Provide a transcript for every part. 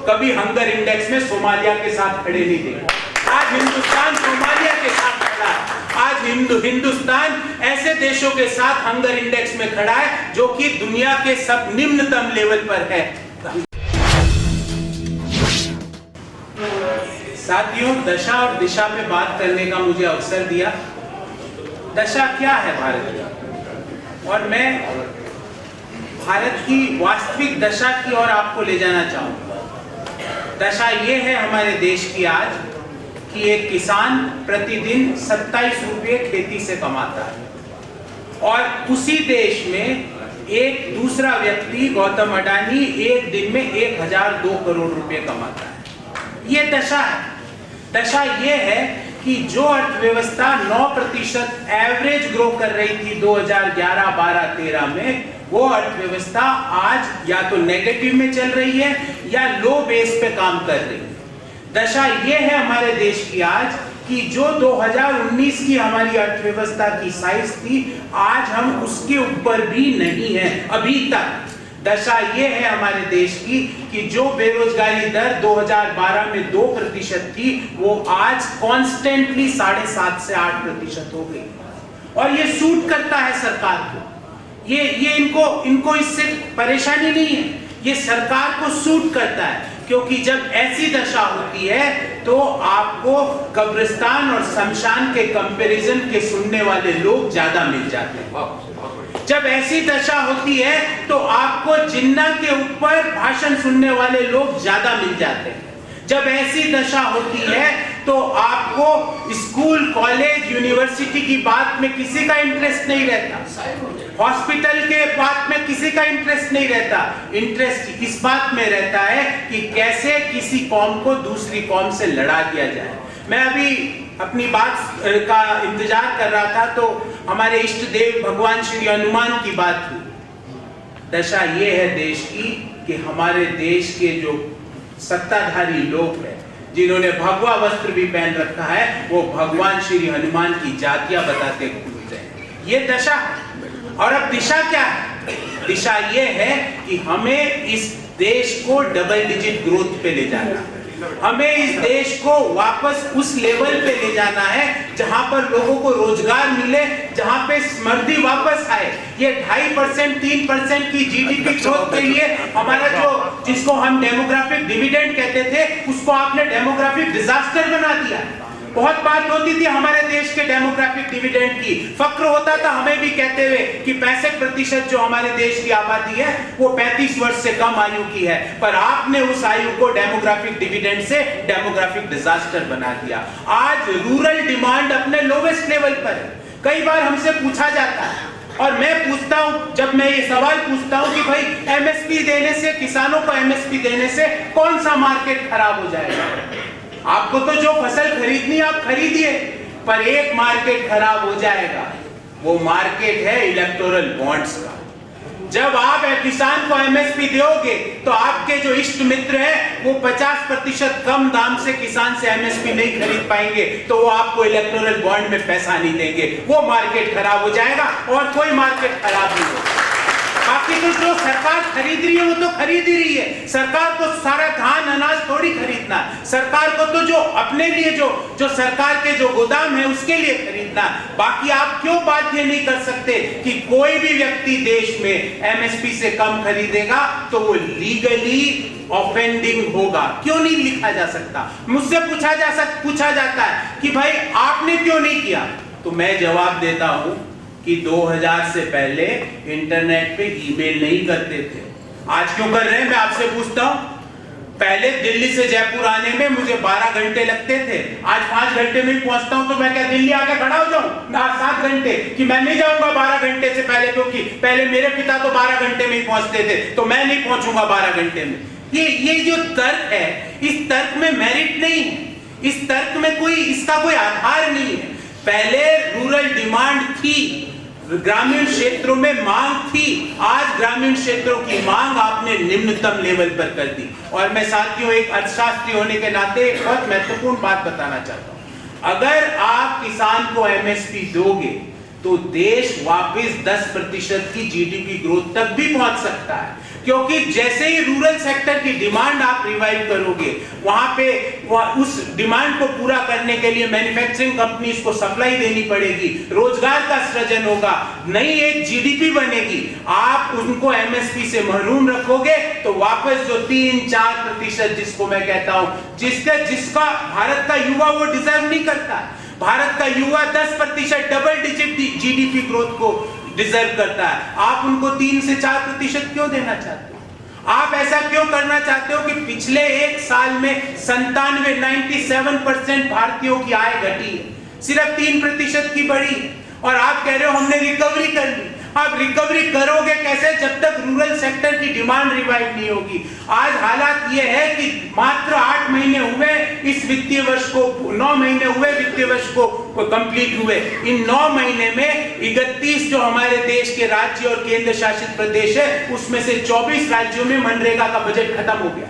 कभी hunger index में Somalia के साथ खड़े नहीं देखे। आज हिंदुस्तान सोमालिया के साथ खड़ा है। आज हिंदुस्तान ऐसे देशों के साथ हंगर इंडेक्स में खड़ा है जो कि दुनिया के सब निम्नतम लेवल पर है। साथियों, दशा और दिशा पे बात करने का मुझे अवसर दिया। दशा क्या है भारत की, और मैं भारत की वास्तविक दशा की ओर आपको ले जाना चाहूंगा। दशा ये है हमारे देश की आज कि एक किसान प्रतिदिन 27 रुपये खेती से कमाता है, और उसी देश में एक दूसरा व्यक्ति गौतम अडानी एक दिन में 1002 करोड़ रुपए कमाता है। ये दशा है। दशा ये है कि जो अर्थव्यवस्था 9% एवरेज ग्रो कर रही थी 2011, 12, 13 में, वो अर्थव्यवस्था आज या तो नेगेटिव में चल रही है या लो बेस पे काम कर रही है। दशा ये है हमारे देश की आज कि जो 2019 की हमारी अर्थव्यवस्था की साइज थी, आज हम उसके ऊपर भी नहीं है अभी तक। दशा ये है हमारे देश की कि जो बेरोजगारी दर 2012 में 2% थी, वो आज कॉन्स्टेंटली 7.5 से 8% हो गई, और ये सूट करता है सरकार को। ये इनको इससे परेशानी नहीं है, ये सरकार को सूट करता है, क्योंकि जब ऐसी दशा होती है तो आपको कब्रिस्तान और शमशान के कंपैरिजन के सुनने वाले लोग ज्यादा मिल जाते हैं। जब ऐसी दशा होती है तो आपको जिन्ना के ऊपर भाषण सुनने वाले लोग ज्यादा मिल जाते हैं। जब ऐसी दशा होती है तो आपको स्कूल, कॉलेज, यूनिवर्सिटी की बात में किसी का इंटरेस्ट नहीं रहता, हॉस्पिटल के बात में किसी का इंटरेस्ट नहीं रहता। इंटरेस्ट इस बात में रहता है कि कैसे किसी कौम को दूसरी कौम से लड़ा दिया जाए। मैं अभी अपनी बात का इंतजार कर रहा था तो हमारे इष्ट देव भगवान श्री हनुमान की बात हुई। दशा ये है देश की कि हमारे देश के जो सत्ताधारी लोग हैं, जिन्होंने भगवा वस्त्र भी पहन रखा है, वो भगवान श्री हनुमान की जातियां बताते घूमते हैं। ये दशा है। और अब दिशा क्या है? दिशा ये है कि हमें इस देश को डबल डिजिट ग्रोथ पे ले जाना है। हमें इस देश को वापस उस लेवल पे ले जाना है जहां पर लोगों को रोजगार मिले, जहां पे समृद्धि वापस आए। ये 2.5%, 3% की जीडीपी ग्रोथ के लिए हमारा जिसको हम डेमोग्राफिक डिविडेंड कहते थे, उसको आपने डेमोग्राफिक डिजास्टर बना दिया। बहुत बात होती थी हमारे देश के डेमोग्राफिक डिविडेंड की, फक्र होता था हमें भी कहते हुए कि 65% जो हमारे देश की आबादी है वो 35 वर्ष से कम आयु की है, पर आपने उस आयु को डेमोग्राफिक डिविडेंड से डेमोग्राफिक डिजास्टर बना दिया। आज रूरल डिमांड अपने लोवेस्ट लेवल पर है। कई बार हमसे पूछा जाता है, और मैं पूछता हूं, जब मैं ये सवाल पूछता हूं कि भाई एमएसपी देने से, किसानों को एमएसपी देने से कौन सा मार्केट खराब हो जाएगा? आपको तो जो फसल खरीदनी आप खरीदिए, पर एक मार्केट खराब हो जाएगा। वो मार्केट है इलेक्टोरल बॉन्ड्स का। जब आप किसान को एमएसपी दोगे तो आपके जो इष्ट मित्र हैं वो 50% कम दाम से किसान से एमएसपी नहीं खरीद पाएंगे, तो वो आपको इलेक्टोरल बॉन्ड में पैसा नहीं देंगे। वो मार्केट खराब हो जाएगा और कोई मार्केट खराब नहीं होगा। बाकी तो जो सरकार खरीद रही है वो तो खरीद ही रही है। सरकार को सारा धान अनाज थोड़ी खरीदना, सरकार को तो जो अपने लिए जो सरकार के जो गोदाम है उसके लिए खरीदना। बाकी आप क्यों बाध्य नहीं कर सकते कि कोई भी व्यक्ति देश में एमएसपी से कम खरीदेगा तो वो लीगली ऑफेंडिंग होगा? क्यों नहीं लिखा जा सकता? मुझसे पूछा जाता है कि भाई आपने क्यों नहीं किया, तो मैं जवाब देता हूं कि 2000 से पहले इंटरनेट पे ईमेल नहीं करते थे। आज क्यों कर रहे हैं मैं आपसे पूछता हूं। पहले दिल्ली से जयपुर आने में मुझे 12 घंटे लगते थे, आज 5 घंटे में ही पहुंचता हूं। तो मैं क्या दिल्ली आके खड़ा हो जाऊं 7 घंटे कि मैं नहीं जाऊंगा 12 घंटे से पहले, क्योंकि पहले मेरे पिता तो 12 घंटे में ही पहुंचते थे, तो मैं नहीं पहुंचूंगा 12 घंटे में। ये जो तर्क है, इस तर्क में मेरिट नहीं है, इस तर्क में इसका कोई आधार नहीं है। पहले रूरल डिमांड थी, ग्रामीण क्षेत्रों में मांग थी, आज ग्रामीण क्षेत्रों की मांग आपने निम्नतम लेवल पर कर दी। और मैं साथियों एक अर्थशास्त्री होने के नाते एक बहुत महत्वपूर्ण बात बताना चाहता हूं। अगर आप किसान को एमएसपी दोगे तो देश वापस 10% की जीडीपी ग्रोथ तक भी पहुंच सकता है। क्योंकि जैसे ही रूरल सेक्टर की डिमांड आप रिवाइव करोगे, वहां पे उस डिमांड को पूरा करने के लिए मैन्युफैक्चरिंग कंपनीज को सप्लाई देनी पड़ेगी, रोजगार का सृजन होगा, नई एक जीडीपी बनेगी। आप उनको एमएसपी से महरूम रखोगे तो वापस जो 3-4% जिसको मैं कहता हूं, जिसका भारत का युवा वो डिजर्व नहीं करता। भारत का युवा 10% डबल डिजिट जीडीपी ग्रोथ को डिजर्व करता है। आप उनको 3 से 4% क्यों देना चाहते हो? आप ऐसा क्यों करना चाहते हो कि पिछले एक साल में 97% भारतीयों की आय घटी है, सिर्फ 3% की बढ़ी, और आप कह रहे हो हमने रिकवरी कर ली। आप रिकवरी करोगे कैसे जब तक रूरल सेक्टर की डिमांड रिवाइव नहीं होगी? आज हालात ये है कि मात्र 8 महीने हुए इस वित्तीय वर्ष को, 9 महीने हुए वित्तीय वर्ष को कंप्लीट हुए। इन 9 महीने में 31 जो हमारे देश के राज्य और केंद्र शासित प्रदेश है, उसमें से 24 राज्यों में मनरेगा का बजट खत्म हो गया।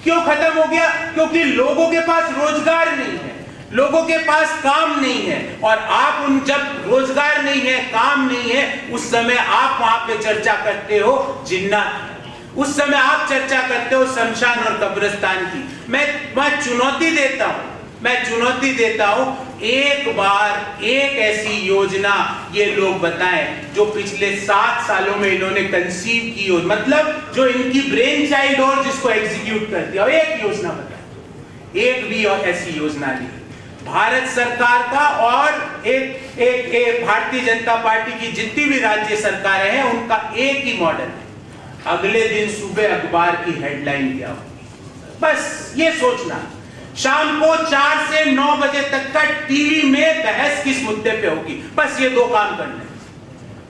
क्यों खत्म हो गया? क्योंकि लोगों के पास रोजगार नहीं है, लोगों के पास काम नहीं है। और आप जब रोजगार नहीं है, काम नहीं है, उस समय आप वहां पे चर्चा करते हो जिन्नात, उस समय आप चर्चा करते हो शमशान और कब्रिस्तान की। मैं चुनौती देता हूं, एक बार एक ऐसी योजना ये लोग बताएं जो पिछले 7 सालों में इन्होंने कंसीव की हो, मतलब जो इनकी ब्रेन चाइल्ड और जिसको एग्जीक्यूट कर दिया। एक योजना बताएं, एक भी और ऐसी योजना नहीं। भारत सरकार का और एक भारतीय जनता पार्टी की जितनी भी राज्य सरकारें हैं, उनका एक ही मॉडल है। अगले दिन सुबह अखबार की हेडलाइन क्या होगी, बस ये सोचना। शाम को 4 से 9 बजे तक का टीवी में बहस किस मुद्दे पे होगी, बस ये 2 काम करने।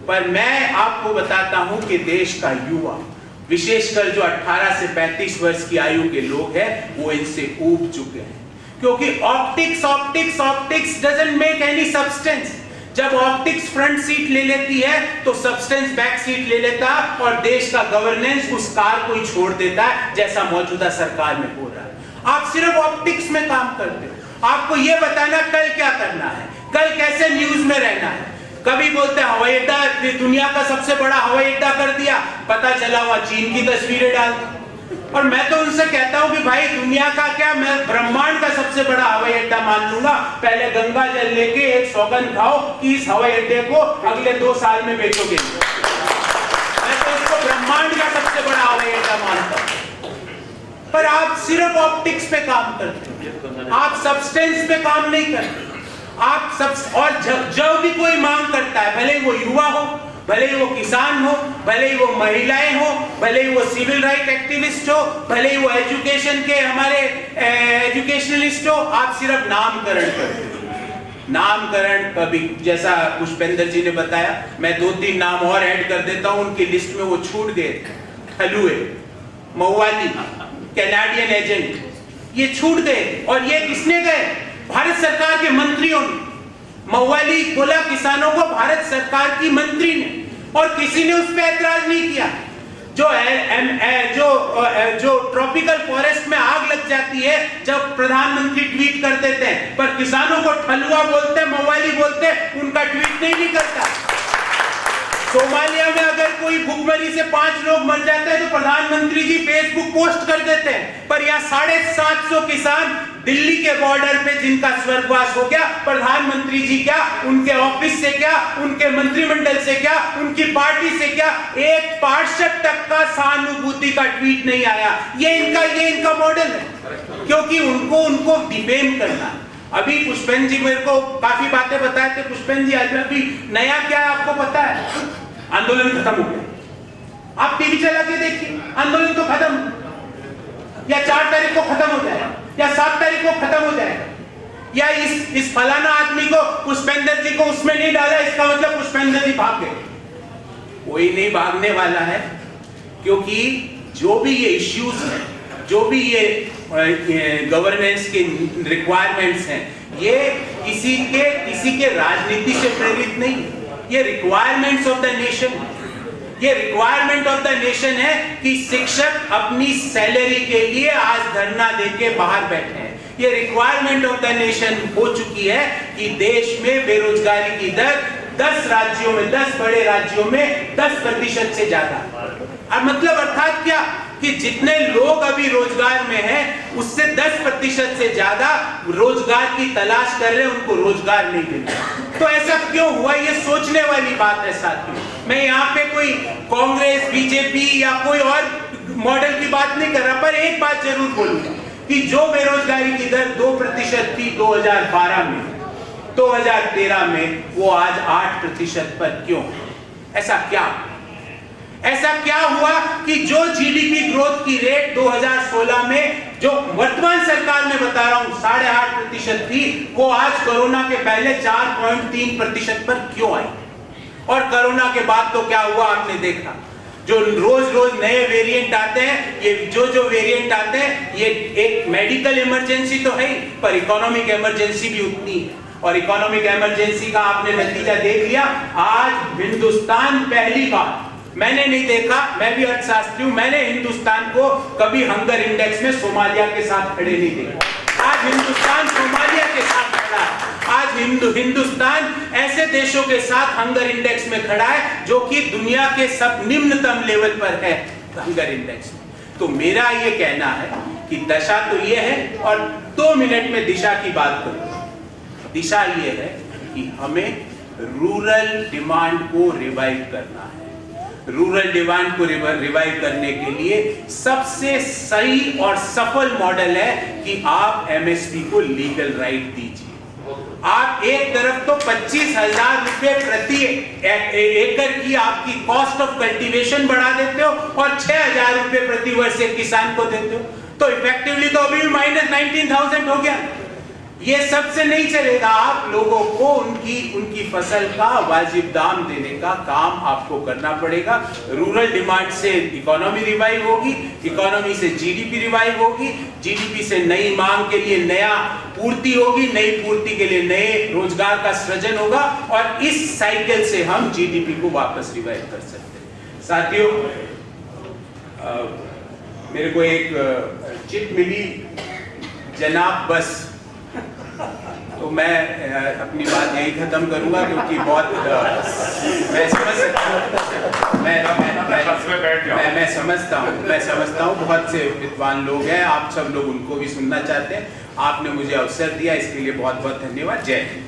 पर मैं आपको बताता हूं कि देश का युवा, विशेषकर जो 18 से 35 वर्ष की आयु के लोग हैं, वो इनसे ऊब चुके हैं। क्योंकि optics doesn't make any substance. जब ऑप्टिक्स फ्रंट सीट ले लेती है तो सब्सटेंस बैक सीट ले लेता है, और देश का गवर्नेंस उस कार को ही छोड़ देता है, जैसा मौजूदा सरकार में हो रहा है। आप सिर्फ ऑप्टिक्स में काम करते हो। आपको यह बताना कल क्या करना है, कल कैसे न्यूज में रहना है। कभी बोलते हैं हवाई अड्डा, दुनिया का सबसे बड़ा हवाई अड्डा कर दिया, पता चला वहां चीन की तस्वीरें डाल दी। और मैं तो उनसे कहता हूं कि भाई दुनिया का क्या, मैं ब्रह्मांड का सबसे बड़ा हवाई अड्डा मान लूंगा। पहले गंगा जल लेके एक सौगंध खाओ कि इस हवाई अड्डे को अगले 2 साल में बेचोगे। मैं तो इसको ब्रह्मांड का सबसे बड़ा हवाई अड्डा मानता हूं। पर आप सिर्फ ऑप्टिक्स पे काम करते हो, आप सब्सटेंस पे काम नहीं करते। और जब भी कोई मांग करता है, भले वो युवा हो, भले ही वो किसान हो, भले ही वो महिलाएं हो, भले ही वो सिविल राइट एक्टिविस्ट हो, भले ही वो एजुकेशन के हमारे एजुकेशनलिस्ट हो, आप सिर्फ नामकरण करते हो। नामकरण कभी, जैसा पुष्पेंद्र जी ने बताया, मैं 2-3 नाम और ऐड कर देता हूं, उनकी लिस्ट में वो छूट गए। हलुए, मऊवाली, कैनेडियन एजेंट, ये छूट गए। और ये किसने गए? भारत सरकार के मंत्रियों ने। मऊवाली बोला किसानों को भारत सरकार की मंत्री ने, और किसी ने उस पर ऐतराज नहीं किया। जो ट्रॉपिकल फॉरेस्ट में आग लग जाती है, जब प्रधानमंत्री ट्वीट कर देते हैं, पर किसानों को ठलुआ बोलते, मऊवाली बोलते, उनका ट्वीट नहीं करता। सोमालिया में अगर कोई भूखमरी से 5 लोग मर जाते हैं तो प्रधानमंत्री जी फेसबुक पोस्ट कर देते हैं, पर यहाँ 750 किसान दिल्ली के बॉर्डर पे जिनका स्वर्गवास हो गया, प्रधानमंत्री जी क्या, उनके ऑफिस से क्या, उनके मंत्रिमंडल से क्या, उनकी पार्टी से क्या, एक पार्षद तक का सहानुभूति का ट्वीट नहीं आया। ये इनका मॉडल है, क्योंकि उनको डिफेम करना। अभी पुष्पेंद्र जी मेरे को काफी बातें बताए थे। पुष्पेंद्र जी अभी नया क्या है आपको पता है? आंदोलन खत्म हो गया। आप टीवी चला के देखिए, आंदोलन तो खत्म, या 4 तारीख को खत्म हो जाएगा, या 7 तारीख को खत्म हो जाएगा, या इस फलाना आदमी को, पुष्पेंद्र जी को उसमें नहीं डाला, इसका मतलब पुष्पेंद्र जी भाग गए। कोई नहीं भागने वाला है, क्योंकि जो भी ये इश्यूज हैं, जो भी ये गवर्नेंस के रिक्वायरमेंट्स हैं, ये किसी के राजनीति से प्रेरित नहीं। ये रिक्वायरमेंट्स ऑफ द नेशन, ये रिक्वायरमेंट ऑफ द नेशन है कि शिक्षक अपनी सैलरी के लिए आज धरना देके बाहर बैठे हैं। ये रिक्वायरमेंट ऑफ द नेशन हो चुकी है कि देश में बेरोजगारी की दर 10 राज्यों में, 10 बड़े राज्यों में 10% से ज्यादा। और मतलब अर्थात क्या कि जितने लोग अभी रोजगार में हैं उससे 10% से ज्यादा रोजगार की तलाश कर रहे हैं, उनको रोजगार नहीं मिल रहा। तो ऐसा क्यों हुआ, ये सोचने वाली बात है साथियों। मैं यहाँ पे कोई कांग्रेस, बीजेपी या कोई और मॉडल की बात नहीं कर रहा, पर एक बात जरूर बोलूंगा कि जो बेरोजगारी की दर 2% थी 2012 में, 2013 में वो आज 8% पर क्यों? ऐसा क्या हुआ कि जो जीडीपी ग्रोथ की रेट 2016 में, जो वर्तमान सरकार में बता रहा हूं 8.5% थी, वो आज कोरोना के पहले 4.3% पर क्यों आई? और कोरोना के बाद तो क्या हुआ आपने देखा, जो रोज नए वेरिएंट आते हैं, ये जो वेरिएंट आते हैं, ये एक मेडिकल इमरजेंसी तो है ही, पर इकोनॉमिक इमरजेंसी भी उतनी है। और इकोनॉमिक इमरजेंसी का आपने नतीजा देख लिया। आज हिंदुस्तान पहली बार, मैंने नहीं देखा, मैं भी अर्थशास्त्री हूं, मैंने हिंदुस्तान को कभी हंगर इंडेक्स में सोमालिया के साथ खड़े नहीं देखा। आज हिंदुस्तान सोमालिया के साथ खड़ा है। आज हिंदुस्तान ऐसे देशों के साथ हंगर इंडेक्स में खड़ा है जो कि दुनिया के सब निम्नतम लेवल पर है हंगर इंडेक्स में। तो मेरा ये कहना है कि दशा तो ये है, और 2 मिनट में दिशा की बात करूं। दिशा ये है कि हमें रूरल डिमांड को रिवाइव करना है। रूरल डिमांड को रिवाइव करने के लिए सबसे सही और सफल मॉडल है कि आप एमएसपी को लीगल राइट दीजिए। आप एक तरफ तो 25,000 रुपए प्रति एकड़ की आपकी कॉस्ट ऑफ कल्टीवेशन बढ़ा देते हो और 6,000 रुपए प्रति वर्ष एक किसान को देते हो, तो इफेक्टिवली तो अभी भी -19,000 हो गया। ये सबसे नहीं चलेगा। आप लोगों को उनकी फसल का वाजिब दाम देने का काम आपको करना पड़ेगा। रूरल डिमांड से इकोनॉमी रिवाइव होगी, इकोनॉमी से जीडीपी रिवाइव होगी, जीडीपी से नई मांग के लिए नया पूर्ति होगी, नई पूर्ति के लिए नए रोजगार का सृजन होगा, और इस साइकिल से हम जीडीपी को वापस रिवाइव कर सकते हैं। साथियों, मेरे को एक चिट मिली, जनाब बस, तो मैं अपनी बात यही खत्म करूंगा, क्योंकि बहुत मैं समझ सकता हूँ, मैं समझता हूँ बहुत से विद्वान लोग हैं, आप सब लोग उनको भी सुनना चाहते हैं। आपने मुझे अवसर दिया, इसके लिए बहुत बहुत धन्यवाद। जय हिंद।